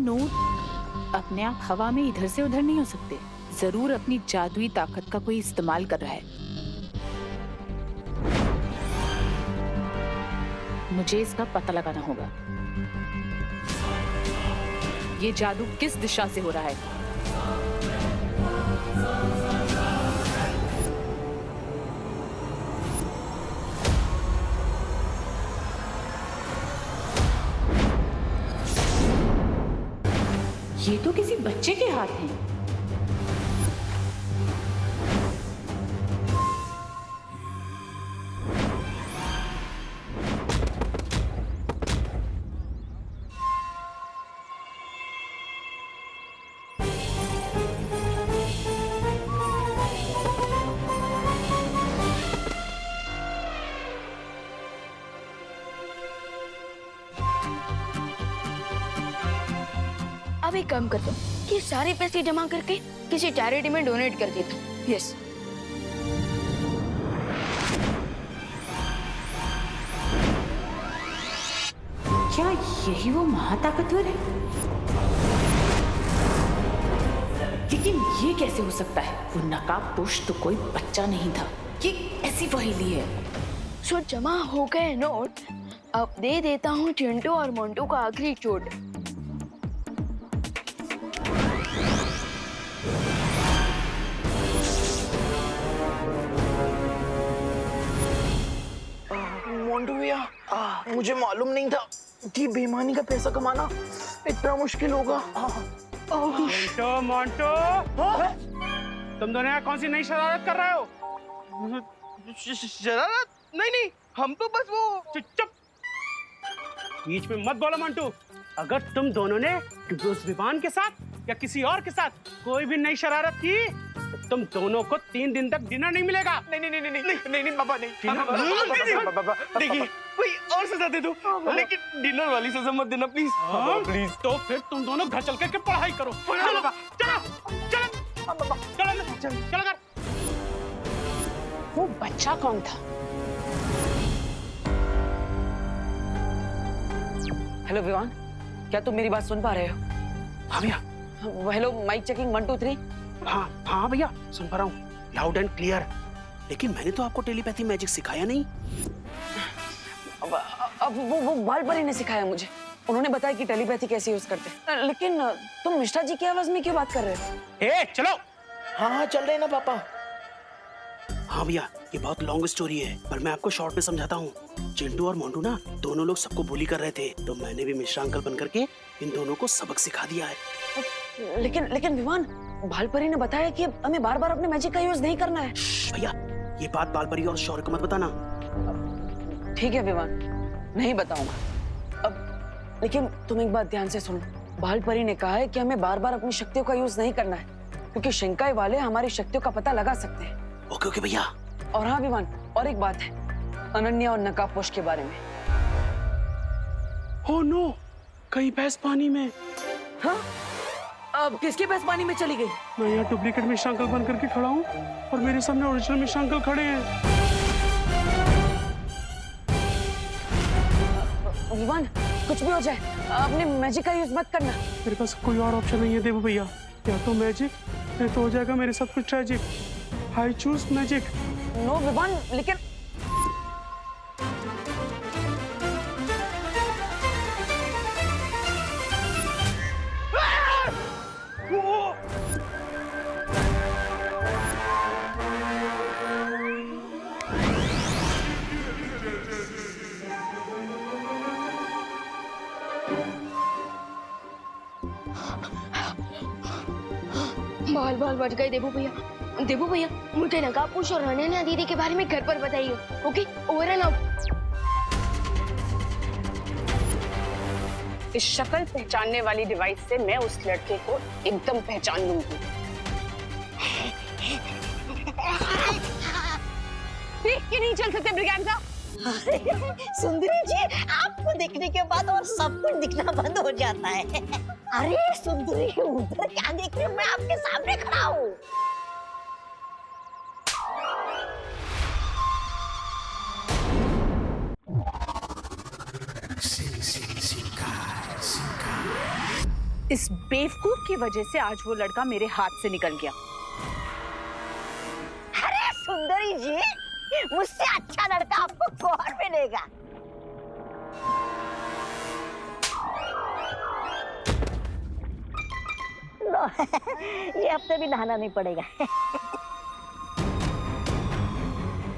Note अपने आप हवा में इधर से उधर नहीं हो सकते। जरूर अपनी जादुई ताकत का कोई इस्तेमाल कर रहा है। मुझे इसका पता लगाना होगा। ये जादू किस दिशा से हो रहा है? ये तो किसी बच्चे के हाथ हैं। अब एक काम करता हूँ कि सारे पैसे जमा करके किसी चैरिटी में डोनेट कर देता हूँ। यस। क्या यही वो महाताकतवर है? लेकिन ये कैसे हो सकता है? वो नकाबपोश तो कोई बच्चा नहीं था। ये ऐसी पहेली है। सो जमा हो गए नोट। अब दे देता हूँ चिंटू और मोंटू को आखिरी चोट। मोंटू भैया, मुझे मालूम नहीं था कि बेईमानी का पैसा कमाना इतना मुश्किल होगा। मोंटो, मोंटो, तुम दोनों यहाँ कौन सी नई शरारत कर रहे हो? शरारत? नहीं, हम तो बस वो। चुप, बीच में मत बोलो मोंटू। अगर तुम दोनों ने उस विवान के साथ या किसी और के साथ कोई भी नई शरारत की तो तुम दोनों को 3 दिन तक डिनर नहीं मिलेगा। नहीं पापा, नहीं। पापा देखिए, कोई और सजा दे दो, लेकिन डिनर वाली सजा मत देना प्लीज। प्लीज। तो फिर तुम दोनों घर चल करके पढ़ाई करो। चलो कर। वो बच्चा कौन था? हेलो विवान, क्या तुम मेरी बात सुन पा रहे हो? हाँ भैया। Hello, mic checking 1 2 3। हाँ भैया, सुन पा रहा हूँ लाउड एंड क्लियर। लेकिन मैंने तो आपको टेलीपैथी मैजिक सिखाया नहीं। अब वो बालपरी ने सिखाया मुझे। उन्होंने बताया कि टेलीपैथी कैसे यूज करते हैं। लेकिन तुम मिश्रा जी की आवाज में क्यों बात कर रहे हो? चलो। हाँ, चल रहे ना पापा। हाँ भैया, ये बहुत लॉन्ग स्टोरी है, पर मैं आपको शॉर्ट में समझाता हूँ। चिंटू और मोंटू ना दोनों लोग सबको बुली कर रहे थे, तो मैंने भी मिश्रा अंकल बन करके इन दोनों को सबक सिखा दिया है। लेकिन विवान, बालपरी ने बताया कि हमें बार बार अपने मैजिक का यूज नहीं करना है। भैया, ये बात बालपरी और शौर्य को मत बताना। ठीक है विवान, नहीं बताऊंगा। अब लेकिन तुम एक बात ध्यान से सुनो। बालपरी ने कहा है कि हमें बार बार अपनी शक्तियों का यूज नहीं करना है, क्योंकि शिंकाई वाले हमारी शक्तियों का पता लगा सकते हैं। ओके भैया। और हाँ विवान, और एक बात है, अनन्या और नकाबपोश के बारे में। ओह नो, कहीं भैंस पानी में। हाँ? अब किसकी भैंस पानी में चली गई? मैं यहाँ डुप्लीकेट मिश्रा अंकल बन करके खड़ा हूँ और मेरे सामने ओरिजिनल मिश्रा अंकल खड़े हैं। विवान, कुछ भी हो जाए अपने मैजिक का यूज मत करना। मेरे पास कोई और ऑप्शन नहीं है देवू भैया। या तो मैजिक या तो हो जाएगा मेरे साथ कुछ tragic. I choose magic. No Vivaan, लेकिन बाल बच गए देबू भैया, मुझे नकाबपोश और अनन्या दीदी के बारे में घर पर बताइए। Okay, over and out. इस शक्ल पहचानने वाली डिवाइस से मैं उस लड़के को एकदम पहचान लूंगी। देख के नहीं चल सकते ब्रिगेंजा। सुंदरी जी, आपको देखने के बाद और सब कुछ दिखना बंद हो जाता है। अरे सुंदरी, उधर क्या देख रहे हो? मैं आपके सामने खड़ा हूँ। इस बेवकूफ की वजह से आज वो लड़का मेरे हाथ से निकल गया। अरे सुंदरी जी, मुझसे अच्छा लड़का आपको कौन मिलेगा? लो, ये हफ्ते भी नहाना नहीं पड़ेगा।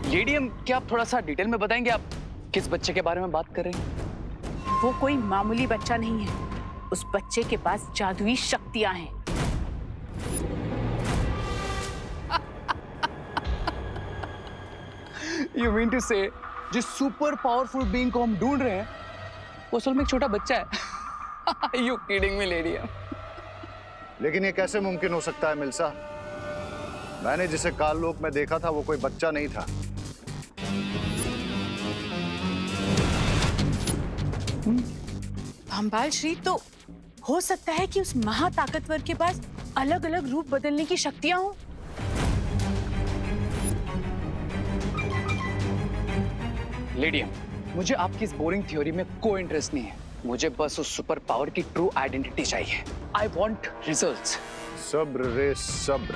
लेडीम, क्या आप थोड़ा सा डिटेल में बताएंगे आप किस बच्चे के बारे में बात कर रहे हैं? वो कोई मामूली बच्चा नहीं है, उस बच्चे के पास जादुई शक्तियां हैं। You mean to say, जिस सुपर पावरफुल बीइंग को हम ढूंढ रहे हैं वो असल में एक छोटा बच्चा है? You kidding me, लेडीम? लेकिन ये कैसे मुमकिन हो सकता है मिल्सा? मैंने जिसे काललोक में देखा था वो कोई बच्चा नहीं था। भंबाल श्री, तो हो सकता है कि उस महाताकतवर के पास अलग अलग रूप बदलने की शक्तियां हों। लेडीम, मुझे आपकी इस बोरिंग थ्योरी में कोई इंटरेस्ट नहीं है। मुझे बस उस सुपर पावर की ट्रू आइडेंटिटी चाहिए। I want results. सब्र रे सब्र।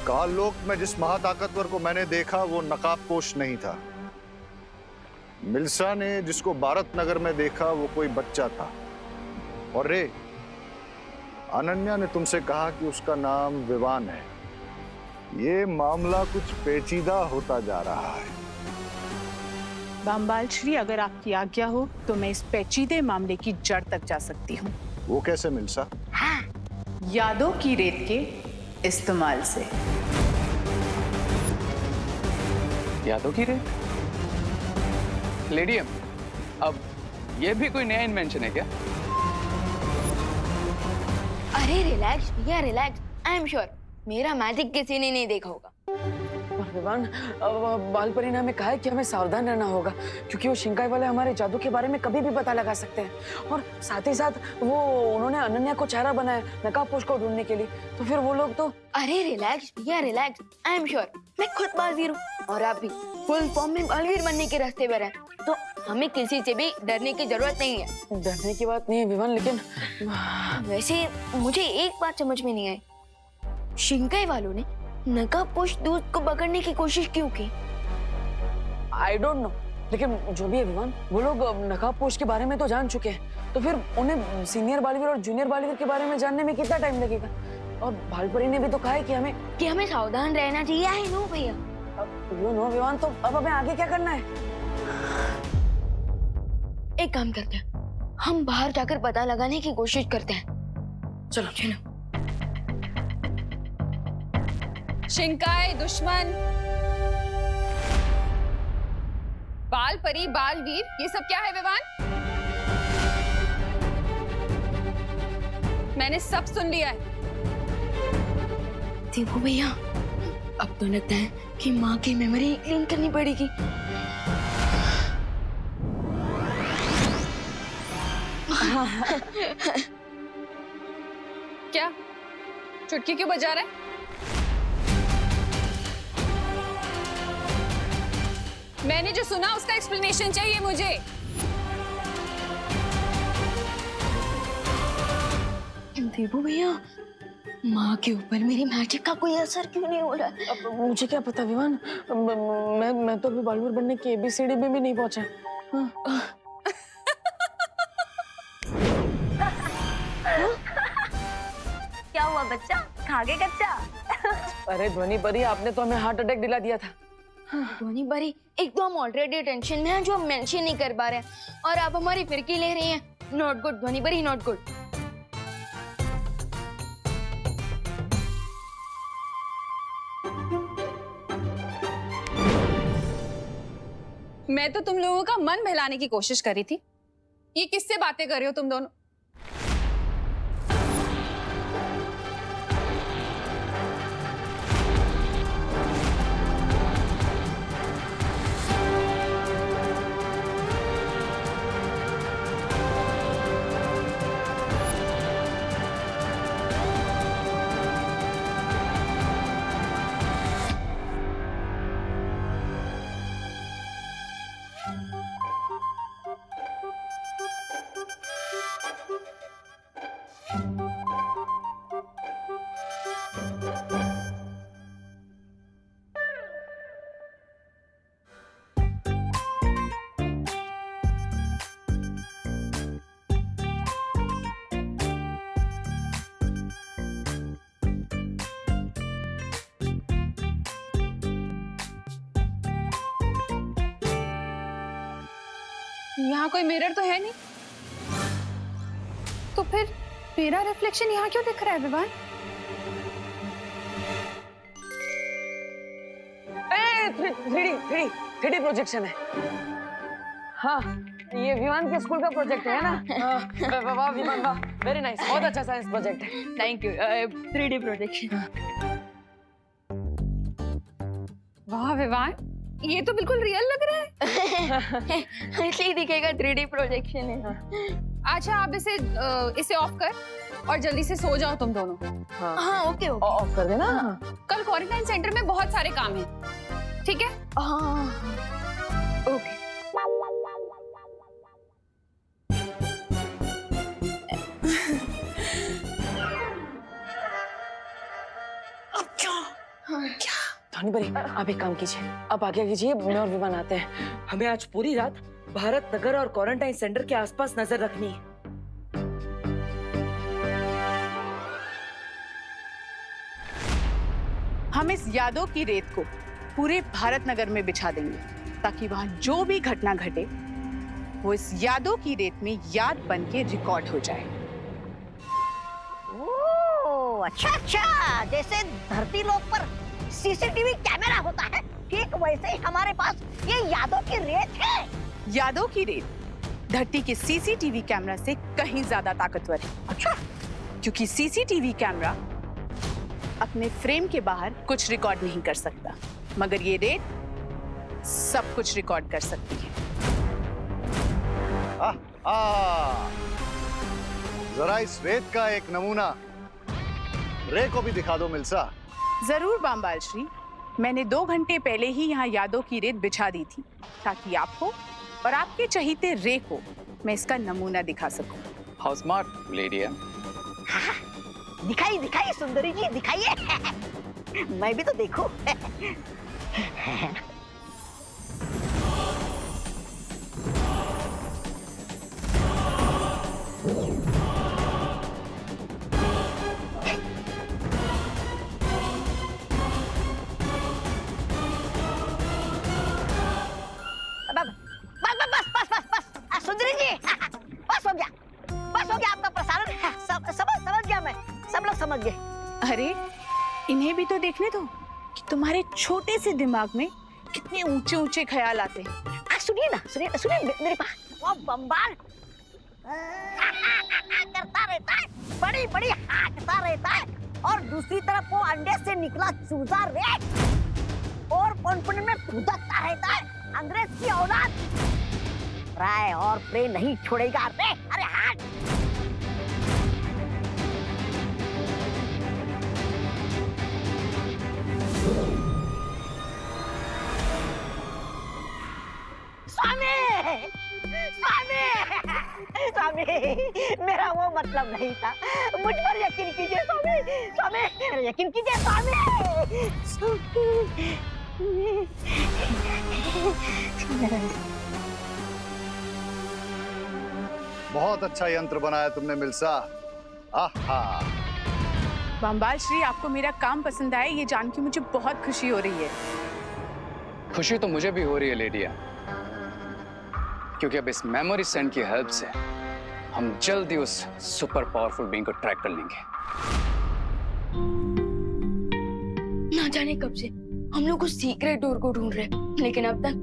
काललोक में जिस महाताकतवर को मैंने देखा वो नकाबपोश नहीं था। मिल्सा ने जिसको भारत नगर में देखा वो कोई बच्चा था। और रे, अनन्या ने तुमसे कहा कि उसका नाम विवान है। ये मामला कुछ पेचीदा होता जा रहा है। भंबाल श्री, अगर आपकी आज्ञा हो तो मैं इस पेचीदे मामले की जड़ तक जा सकती हूँ। वो कैसे मिल्सा? यादों की रेत के इस्तेमाल से। यादों की रेत? लेडीम, अब ये भी कोई नया इन्वेंशन है क्या? अरे रिलैक्स भैया, रिलैक्स। आई एम श्योर मेरा मैजिक किसी ने नहीं देखा होगा। भगवान, बाल परी ने हमें कहा है कि हमें सावधान रहना होगा, क्योंकि वो शिंकाई वाले हमारे जादू के बारे में कभी भी पता लगा सकते हैं। और साथ ही साथ वो उन्होंने अनन्या को चेहरा बनाया नकाबपोश को ढूंढने के लिए, तो फिर वो लोग तो। अरे रिलैक्स भैया, रिलैक्स। आई एम श्योर मैं खुद बालवीर हूँ और आप भी फुल फॉर्म में बालवीर बनने के रास्ते पर हैं, तो हमें किसी से भी डरने की जरूरत नहीं है। डरने की बात नहीं है विवान, लेकिन वैसे मुझे एक बात समझ में नहीं आई, शिंकाई वालों ने नकाबपोश दूत को पकड़ने की कोशिश क्यों की? आई डोंट नो, लेकिन जो भी है विवान, वो लोग नकाबपोश के बारे में तो जान चुके हैं, तो फिर उन्हें सीनियर बालवीर और जूनियर बालवीर के बारे में जानने में कितना टाइम लगेगा? और भालपरी ने भी तो कहा है कि हमें सावधान रहना चाहिए। आई नो भैया। यू नो विवान, तो अब हमें आगे क्या करना है? एक काम करते हैं, हम बाहर जाकर पता लगाने की कोशिश करते हैं। चलो चलो। शिंकाई दुश्मन, बाल परी, बालवीर, ये सब क्या है विवान? मैंने सब सुन लिया है। देखो भैया, अब तो लगता है कि माँ की मेमोरी क्लीन करनी पड़ेगी। क्या चुटकी क्यों बजा रहा है? मैंने जो सुना उसका एक्सप्लेनेशन चाहिए मुझे। देवू भैया, माँ के ऊपर मेरी मैजिक का कोई असर क्यों नहीं हो रहा? अब मुझे क्या पता विवान, मैं तो अभी बालवीर बनने की ABCD में भी नहीं पहुंचा। क्या हुआ बच्चा, खा गए कच्चा? अरे ध्वनि परी, आपने तो हमें हार्ट अटैक दिला दिया था। ध्वनि परी, एक तो हम ऑलरेडी टेंशन में हैं जो हम मेंशन नहीं कर पा रहे हैं, और आप हमारी फिरकी ले रही हैं। नॉट गुड ध्वनि परी, नॉट गुड। मैं तो तुम लोगों का मन बहलाने की कोशिश कर रही थी। ये किससे बातें कर रहे हो तुम दोनों? यहाँ कोई मिरर तो है नहीं, तो फिर मेरा रिफ्लेक्शन यहाँ क्यों दिख रहा है विवान? थ्री डी प्रोजेक्शन है। हाँ, ये विमान के स्कूल का प्रोजेक्ट है ना? वाह विमान वाह, वेरी नाइस, बहुत अच्छा साइंस प्रोजेक्ट है। Thank you. 3D projection. वाह विवान, ये तो बिल्कुल रियल लग रहा है। ऐसे ही दिखेगा, 3D प्रोजेक्शन है। अच्छा आप इसे ऑफ कर और जल्दी से सो जाओ तुम दोनों। हाँ ओके ओके। ऑफ कर देना। कल क्वारंटाइन सेंटर में बहुत सारे काम हैं, ठीक है? हाँ ओके। धोनी भाई, आप एक काम कीजिए, आप आगे कीजिए, मैं और विमान आते हैं। हमें आज पूरी रात भारत नगर और क्वारंटाइन सेंटर के आसपास नजर रखनी है। हम इस यादों की रेत को पूरे भारत नगर में बिछा देंगे ताकि वहां जो भी घटना घटे वो इस यादों की रेत में याद बन के रिकॉर्ड हो जाए। ओह अच्छा अच्छा, जैसे धरती लोक पर सीसीटीवी कैमरा होता है, ठीक वैसे ही हमारे पास ये यादों की रेत है। यादों की रेत धरती के सीसीटीवी कैमरा से कहीं ज्यादा ताकतवर है। अच्छा, क्योंकि सीसीटीवी कैमरा अपने फ्रेम के बाहर कुछ रिकॉर्ड नहीं कर सकता, मगर ये रेत सब कुछ रिकॉर्ड कर सकती है। जरा इस रेत का एक नमूना रे को भी दिखा दो मिल्सा। जरूर बामबाल श्री, मैंने 2 घंटे पहले ही यहाँ यादों की रेत बिछा दी थी ताकि आपको और आपके चहीते रे को मैं इसका नमूना दिखा सकूं। हाउ स्मार्ट लेडी है। दिखाई दिखाई सुंदरी जी, दिखाइए। मैं भी तो देखूं। बस सुंदरी जी, बस हो गया आपका प्रसारण। समझ गया मैं, सब लोग समझ गए। अरे इन्हें भी तो देखने दो कि तुम्हारे छोटे से दिमाग में कितने ऊंचे ऊंचे ख्याल आते हैं। सुनिए ना, सुनिए मेरे पास वो बम्बार करता रहता है, बड़ी बड़ी हाँकता रहता है, और दूसरी तरफ वो अंडे से निकला चूजा रेत और पनपन में फुदकता रहता है। अंग्रेज की औलाद राय और प्रे नहीं छोड़ेगा रे। अरे हाथ स्वामी, मेरा वो मतलब नहीं था, मुझ पर यकीन कीजिए स्वामी, यकीन कीजिए स्वामी। बहुत अच्छा यंत्र बनाया तुमने मिल्सा। आहा। बामबाल श्री, आपको मेरा काम पसंद आया ये जान के मुझे बहुत खुशी हो रही है। खुशी तो मुझे भी हो रही है लेडिया, क्योंकि अब इस मेमोरी सेंड की हेल्प से हम जल्दी उस सुपर पावरफुल बीइंग को ट्रैक कर लेंगे। ना जाने कब से हम लोग उस सीक्रेट डोर को ढूंढ रहे हैं, लेकिन अब तक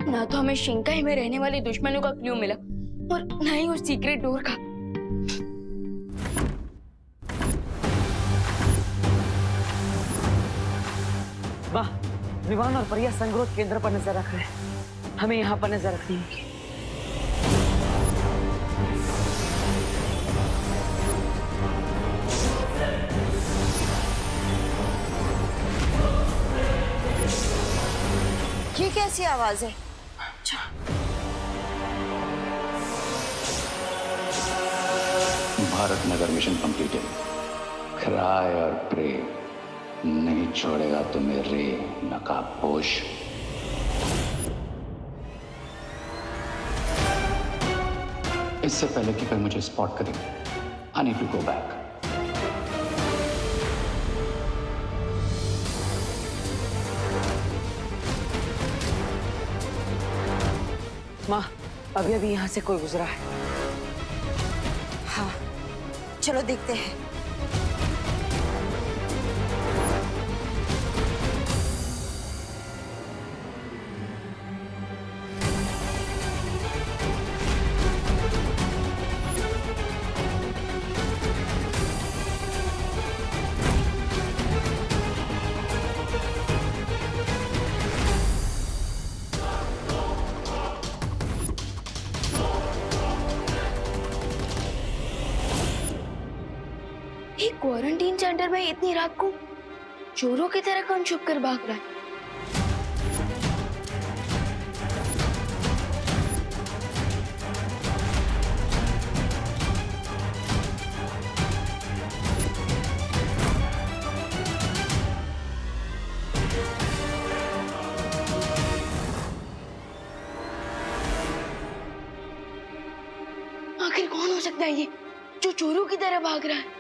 ना तो हमें शिंकाई में रहने वाले दुश्मनों का क्लू मिला और ना ही उस सीक्रेट डोर का। वाह, विमान और परिया संग्रोध केंद्र पर नजर रख रहे हैं, हमें यहाँ पर नजर रखनी होगी। ये कैसी आवाज है? Bharat Nagar mission completed. Cry और प्रे नहीं छोड़ेगा तुम्हें रे नकाबपोश। इससे पहले कि कोई मुझे स्पॉट करे, I need to go back. माँ, अभी अभी यहाँ से कोई गुजरा है। हाँ, चलो देखते हैं। क्वारंटीन सेंटर में इतनी रात को चोरों की तरह कौन छुप कर भाग रहा है? आखिर कौन हो सकता है ये जो चोरों की तरह भाग रहा है?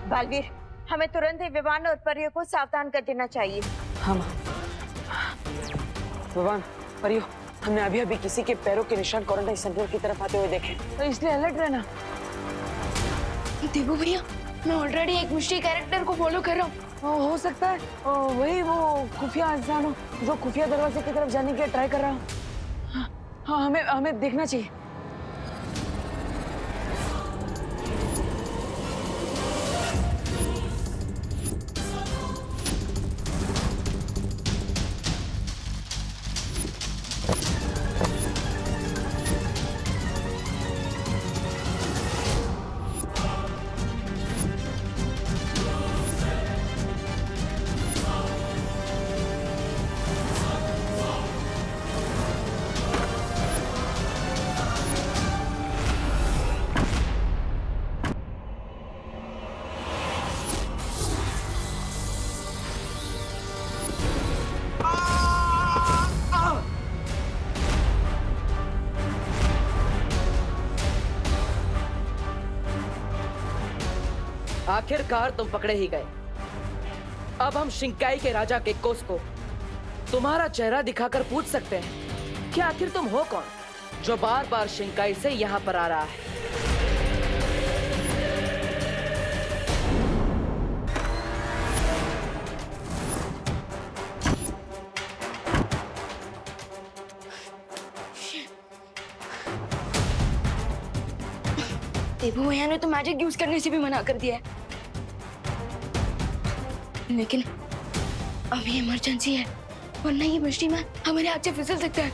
बालवीर, हमें तुरंत ही विवान और परियों को सावधान कर देना चाहिए। हाँ माँ। विवान, परियो, हमने अभी अभी किसी के पैरों के निशान क्वारंटाइन सेंटर की तरफ आते हुए देखे, तो इसलिए अलर्ट रहना। देवू भैया, मैं ऑलरेडी एक मिस्ट्री कैरेक्टर को फॉलो कर रहा हूँ। हो सकता है वही वो खुफिया इंसान हो जो खुफिया दरवाजे की तरफ जाने के ट्राई कर रहा हो। हाँ, हमें देखना चाहिए। आखिरकार तुम पकड़े ही गए। अब हम शिंकाई के राजा केकोस को तुम्हारा चेहरा दिखाकर पूछ सकते हैं कि आखिर तुम हो कौन जो बार बार शिंकाई से यहाँ पर आ रहा है। देवू भैया ने तो मैजिक यूज करने से भी मना कर दिया है, लेकिन अभी इमरजेंसी है, वरना ये मिस्ट्री मैन हमारे हाथ से फिसल सकता है।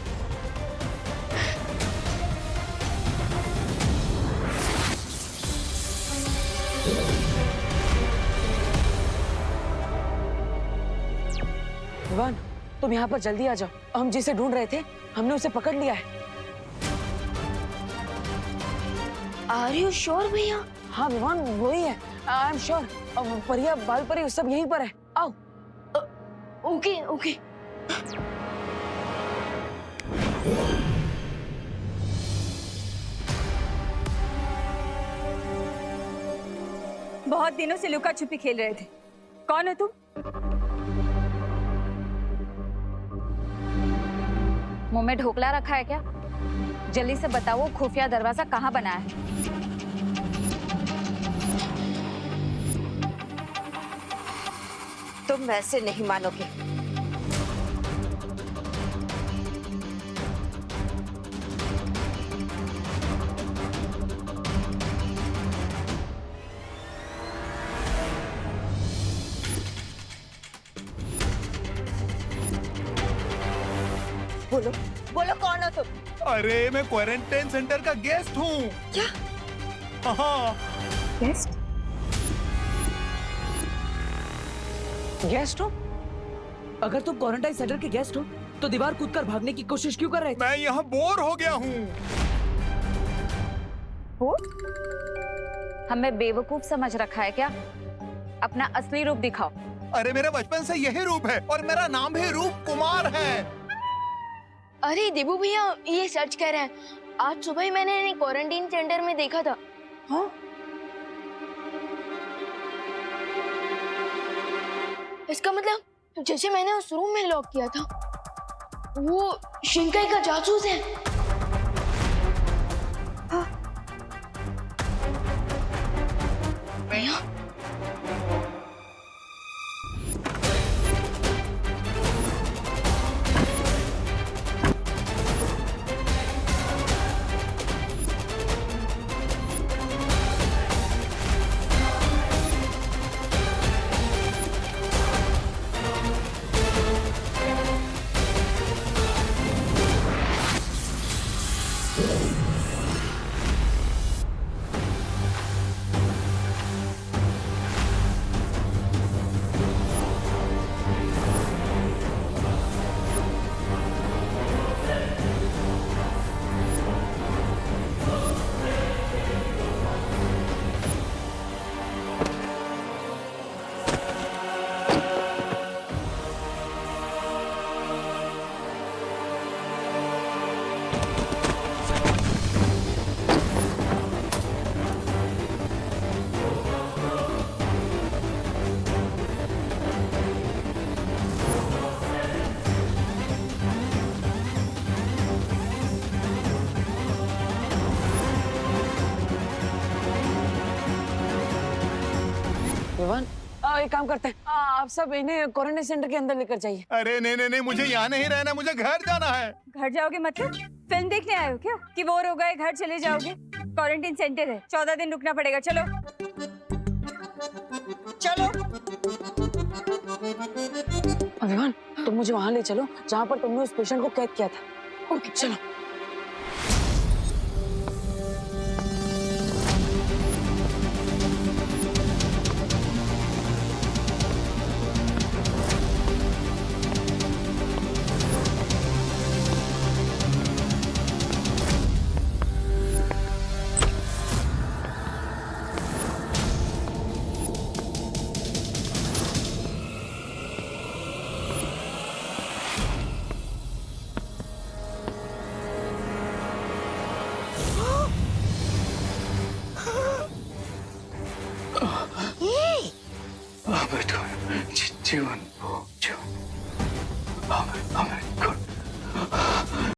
विवान, तुम यहाँ पर जल्दी आ जाओ। हम जिसे ढूंढ रहे थे हमने उसे पकड़ लिया है। आर यू श्योर भैया? हाँ विवान, वही है। I am sure. परिया, बाल परी सब यहीं पर है। आओ। Okay okay. बहुत दिनों से लुका छुपी खेल रहे थे। कौन हो तुम? मुंह में ढोकला रखा है क्या? जल्दी से बताओ, खुफिया दरवाजा कहाँ बना है? तुम वैसे नहीं मानोगे। बोलो बोलो, कौन हो तुम? अरे मैं क्वारंटाइन सेंटर का गेस्ट हूँ। क्या? हाँ। गेस्ट? गेस्ट हो? अगर तुम क्वारंटाइन सेंटर के गेस्ट हो तो दीवार कूदकर भागने की कोशिश क्यों कर रहे थे? मैं यहाँ बोर हो गया हूँ। हो? हमें बेवकूफ समझ रखा है क्या? अपना असली रूप दिखाओ। अरे मेरा बचपन से यही रूप है और मेरा नाम भी रूप कुमार है। अरे देवू भैया, ये सच कह रहे हैं। आज सुबह ही मैंने इन्हें क्वारंटीन सेंटर में देखा था। हाँ? इसका मतलब जैसे मैंने उस रूम में लॉक किया था, वो शिंकाई का जासूस है। हाँ। भैया विवान, एक काम करते हैं, आप सब इन्हें क्वारंटाइन सेंटर के अंदर लेकर जाइए। अरे नहीं नहीं नहीं, मुझे यहाँ नहीं रहना, मुझे घर जाना है। घर जाओगे मतलब फिल्म देखने आए हो क्या कि बोर हो गए घर चले जाओगे? क्वारंटाइन सेंटर है, 14 दिन रुकना पड़ेगा। चलो चलो। विवान, तुम मुझे वहाँ ले चलो जहाँ पर तुमने उस पेशेंट को कैद किया था। ओके चलो। जीवन, जीवन,